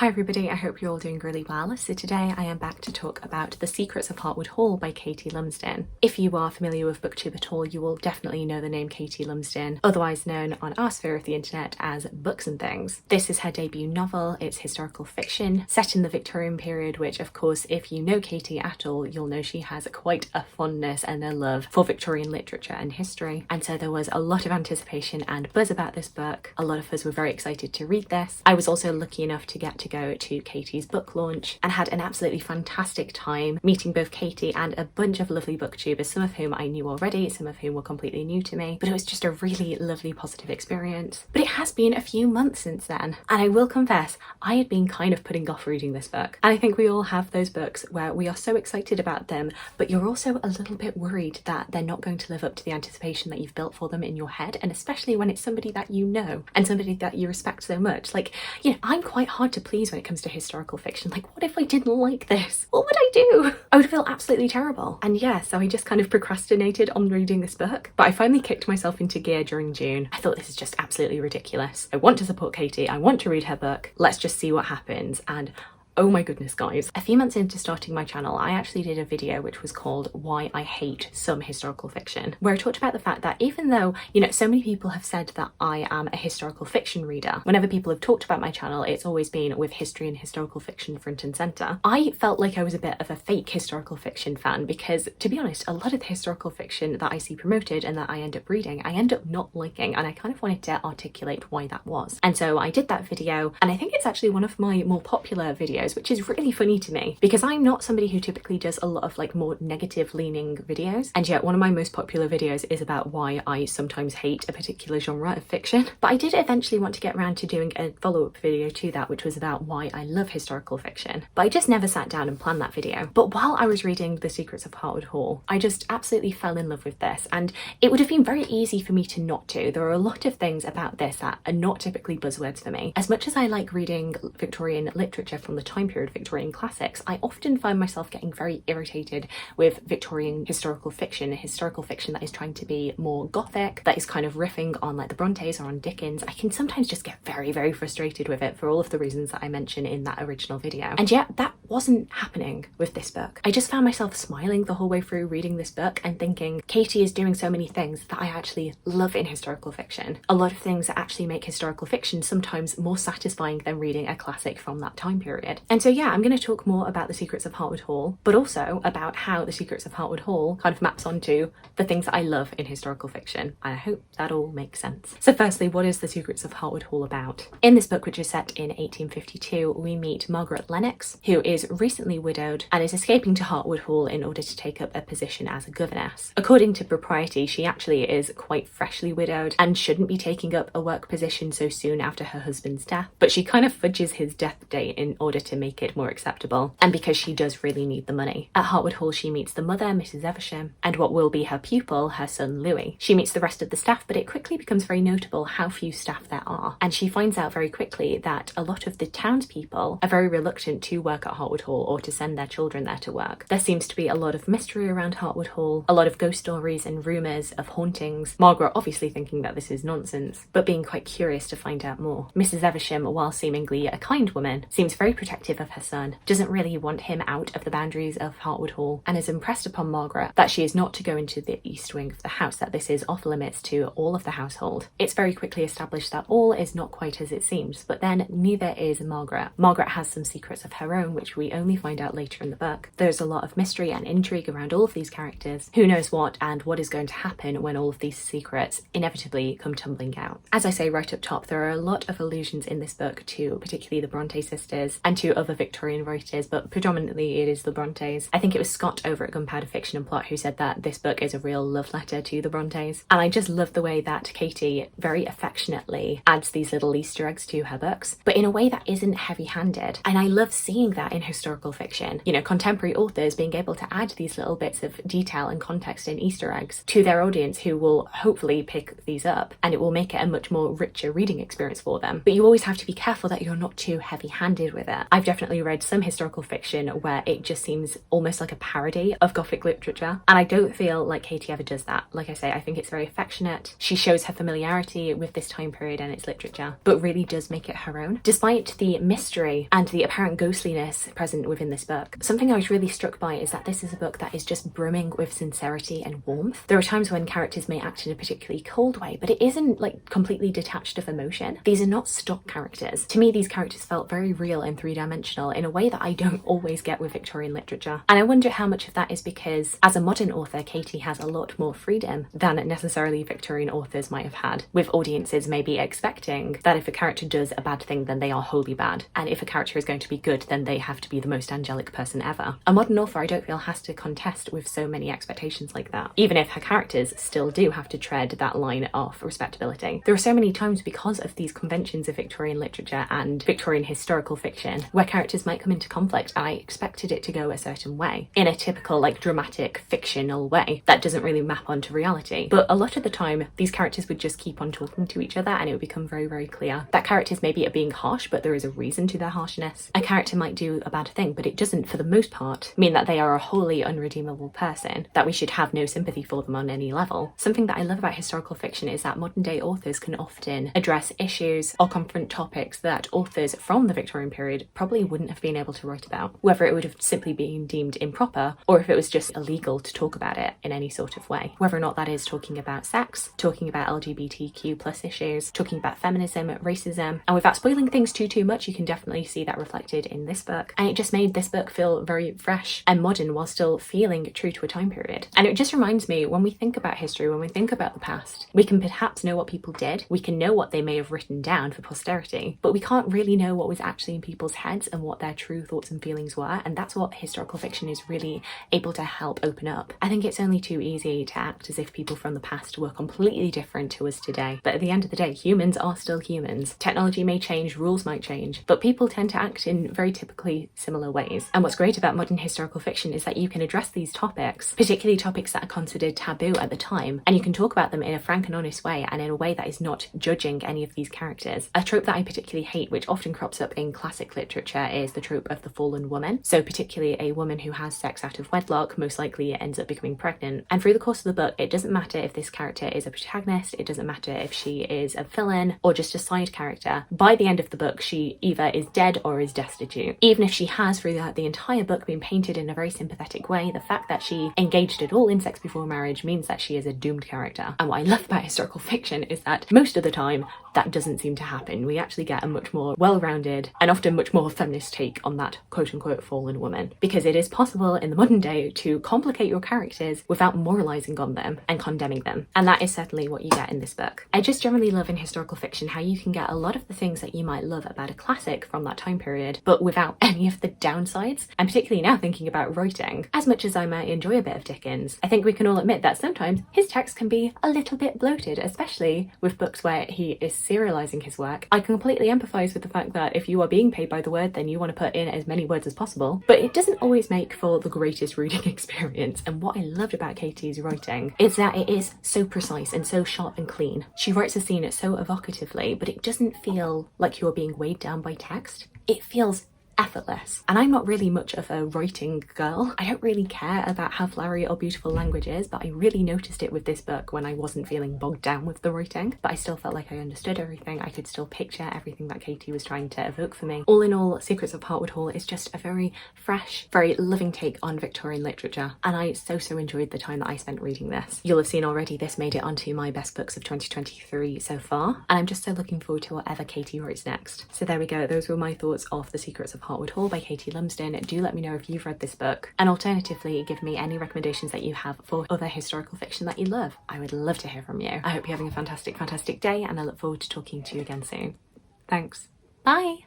Hi everybody, I hope you're all doing really well. So today I am back to talk about The Secrets of Hartwood Hall by Katie Lumsden. If you are familiar with BookTube at all, you will definitely know the name Katie Lumsden, otherwise known on our sphere of the internet as Books and Things. This is her debut novel. It's historical fiction set in the Victorian period, which of course, if you know Katie at all, you'll know she has quite a fondness and a love for Victorian literature and history. And so there was a lot of anticipation and buzz about this book. A lot of us were very excited to read this. I was also lucky enough to get to go to Katie's book launch and had an absolutely fantastic time meeting both Katie and a bunch of lovely booktubers, some of whom I knew already, some of whom were completely new to me, but it was just a really lovely positive experience. But it has been a few months since then, and I will confess I had been kind of putting off reading this book. And I think we all have those books where we are so excited about them, but you're also a little bit worried that they're not going to live up to the anticipation that you've built for them in your head, and especially when it's somebody that you know and somebody that you respect so much. Like, you know, I'm quite hard to please when it comes to historical fiction. Like, what if I didn't like this? What would I do? I would feel absolutely terrible. And yeah, so I just kind of procrastinated on reading this book, but I finally kicked myself into gear during June. I thought, this is just absolutely ridiculous. I want to support Katie. I want to read her book. Let's just see what happens. And oh my goodness, guys. A few months into starting my channel, I actually did a video which was called Why I Hate Some Historical Fiction, where I talked about the fact that even though, you know, so many people have said that I am a historical fiction reader, whenever people have talked about my channel, it's always been with history and historical fiction front and centre. I felt like I was a bit of a fake historical fiction fan because, to be honest, a lot of the historical fiction that I see promoted and that I end up reading, I end up not liking, and I kind of wanted to articulate why that was. And so I did that video, and I think it's actually one of my more popular videos, which is really funny to me because I'm not somebody who typically does a lot of like more negative leaning videos, and yet one of my most popular videos is about why I sometimes hate a particular genre of fiction. But I did eventually want to get around to doing a follow-up video to that, which was about why I love historical fiction, but I just never sat down and planned that video. But while I was reading The Secrets of Hartwood Hall, I just absolutely fell in love with this, and it would have been very easy for me to not to. There are a lot of things about this that are not typically buzzwords for me. As much as I like reading Victorian literature from the time period, Victorian classics, I often find myself getting very irritated with Victorian historical fiction that is trying to be more gothic, that is kind of riffing on like the Brontes or on Dickens. I can sometimes just get very, very frustrated with it for all of the reasons that I mentioned in that original video. And yet that wasn't happening with this book. I just found myself smiling the whole way through reading this book and thinking, Katie is doing so many things that I actually love in historical fiction. A lot of things that actually make historical fiction sometimes more satisfying than reading a classic from that time period. And so yeah, I'm going to talk more about The Secrets of Hartwood Hall, but also about how The Secrets of Hartwood Hall kind of maps onto the things that I love in historical fiction. And I hope that all makes sense. So firstly, what is The Secrets of Hartwood Hall about? In this book, which is set in 1852, we meet Margaret Lennox, who is recently widowed and is escaping to Hartwood Hall in order to take up a position as a governess. According to propriety, she actually is quite freshly widowed and shouldn't be taking up a work position so soon after her husband's death, but she kind of fudges his death date in order to make it more acceptable, and because she does really need the money. At Hartwood Hall, she meets the mother, Mrs. Evesham, and what will be her pupil, her son Louis. She meets the rest of the staff, but it quickly becomes very notable how few staff there are, and she finds out very quickly that a lot of the townspeople are very reluctant to work at Hartwood Hall or to send their children there to work. There seems to be a lot of mystery around Hartwood Hall, a lot of ghost stories and rumours of hauntings, Margaret obviously thinking that this is nonsense, but being quite curious to find out more. Mrs. Evesham, while seemingly a kind woman, seems very protective of her son, doesn't really want him out of the boundaries of Hartwood Hall, and is impressed upon Margaret that she is not to go into the east wing of the house, that this is off limits to all of the household. It's very quickly established that all is not quite as it seems, but then neither is Margaret. Margaret has some secrets of her own, which we only find out later in the book. There's a lot of mystery and intrigue around all of these characters. Who knows what and what is going to happen when all of these secrets inevitably come tumbling out. As I say right up top, there are a lot of allusions in this book to particularly the Bronte sisters and to other Victorian writers, but predominantly it is the Brontes. I think it was Scott over at Gunpowder Fiction and Plot who said that this book is a real love letter to the Brontes, and I just love the way that Katie very affectionately adds these little Easter eggs to her books, but in a way that isn't heavy-handed, and I love seeing that in historical fiction. You know, contemporary authors being able to add these little bits of detail and context and Easter eggs to their audience, who will hopefully pick these up, and it will make it a much more richer reading experience for them. But you always have to be careful that you're not too heavy-handed with it. I I've definitely read some historical fiction where it just seems almost like a parody of Gothic literature, and I don't feel like Katie ever does that. Like I say, I think it's very affectionate. She shows her familiarity with this time period and its literature, but really does make it her own. Despite the mystery and the apparent ghostliness present within this book, something I was really struck by is that this is a book that is just brimming with sincerity and warmth. There are times when characters may act in a particularly cold way, but it isn't like completely detached of emotion. These are not stock characters. To me, these characters felt very real and three-dimensional in a way that I don't always get with Victorian literature. And I wonder how much of that is because as a modern author, Katie has a lot more freedom than necessarily Victorian authors might have had, with audiences maybe expecting that if a character does a bad thing, then they are wholly bad, and if a character is going to be good, then they have to be the most angelic person ever. A modern author, I don't feel, has to contest with so many expectations like that, even if her characters still do have to tread that line of respectability. There are so many times, because of these conventions of Victorian literature and Victorian historical fiction, where characters might come into conflict and I expected it to go a certain way, in a typical like dramatic fictional way that doesn't really map onto reality. But a lot of the time, these characters would just keep on talking to each other and it would become very, very clear that characters maybe are being harsh, but there is a reason to their harshness. A character might do a bad thing, but it doesn't, for the most part, mean that they are a wholly unredeemable person, that we should have no sympathy for them on any level. Something that I love about historical fiction is that modern day authors can often address issues or confront topics that authors from the Victorian period probably wouldn't have been able to write about, whether it would have simply been deemed improper or if it was just illegal to talk about it in any sort of way. Whether or not that is talking about sex, talking about LGBTQ plus issues, talking about feminism, racism, and without spoiling things too much, you can definitely see that reflected in this book. And it just made this book feel very fresh and modern while still feeling true to a time period. And it just reminds me, when we think about history, when we think about the past, we can perhaps know what people did, we can know what they may have written down for posterity, but we can't really know what was actually in people's heads and what their true thoughts and feelings were, and that's what historical fiction is really able to help open up. I think it's only too easy to act as if people from the past were completely different to us today, but at the end of the day, humans are still humans. Technology may change, rules might change, but people tend to act in very typically similar ways. And what's great about modern historical fiction is that you can address these topics, particularly topics that are considered taboo at the time, and you can talk about them in a frank and honest way, and in a way that is not judging any of these characters. A trope that I particularly hate, which often crops up in classic literature, is the trope of the fallen woman. So particularly a woman who has sex out of wedlock most likely ends up becoming pregnant. And through the course of the book, it doesn't matter if this character is a protagonist, it doesn't matter if she is a villain or just a side character. By the end of the book, she either is dead or is destitute. Even if she has throughout the entire book been painted in a very sympathetic way, the fact that she engaged at all in sex before marriage means that she is a doomed character. And what I love about historical fiction is that most of the time that doesn't seem to happen. We actually get a much more well-rounded and often much more feminist take on that quote-unquote fallen woman, because it is possible in the modern day to complicate your characters without moralizing on them and condemning them, and that is certainly what you get in this book. I just generally love in historical fiction how you can get a lot of the things that you might love about a classic from that time period, but without any of the downsides. And particularly now thinking about writing, as much as I might enjoy a bit of Dickens, I think we can all admit that sometimes his text can be a little bit bloated, especially with books where he is serializing his work. I completely empathize with the fact that if you are being paid by the word, then you want to put in as many words as possible, but it doesn't always make for the greatest reading experience. And what I loved about Katie's writing is that it is so precise and so sharp and clean. She writes a scene so evocatively, but it doesn't feel like you're being weighed down by text. It feels effortless. And I'm not really much of a writing girl. I don't really care about how flowery or beautiful language is, but I really noticed it with this book when I wasn't feeling bogged down with the writing, but I still felt like I understood everything. I could still picture everything that Katie was trying to evoke for me. All in all, Secrets of Hartwood Hall is just a very fresh, very loving take on Victorian literature, and I so enjoyed the time that I spent reading this. You'll have seen already this made it onto my best books of 2023 so far, and I'm just so looking forward to whatever Katie writes next. So there we go, those were my thoughts of The Secrets of Hartwood Hall by Katie Lumsden. Do let me know if you've read this book, and alternatively give me any recommendations that you have for other historical fiction that you love. I would love to hear from you. I hope you're having a fantastic day, and I look forward to talking to you again soon. Thanks. Bye!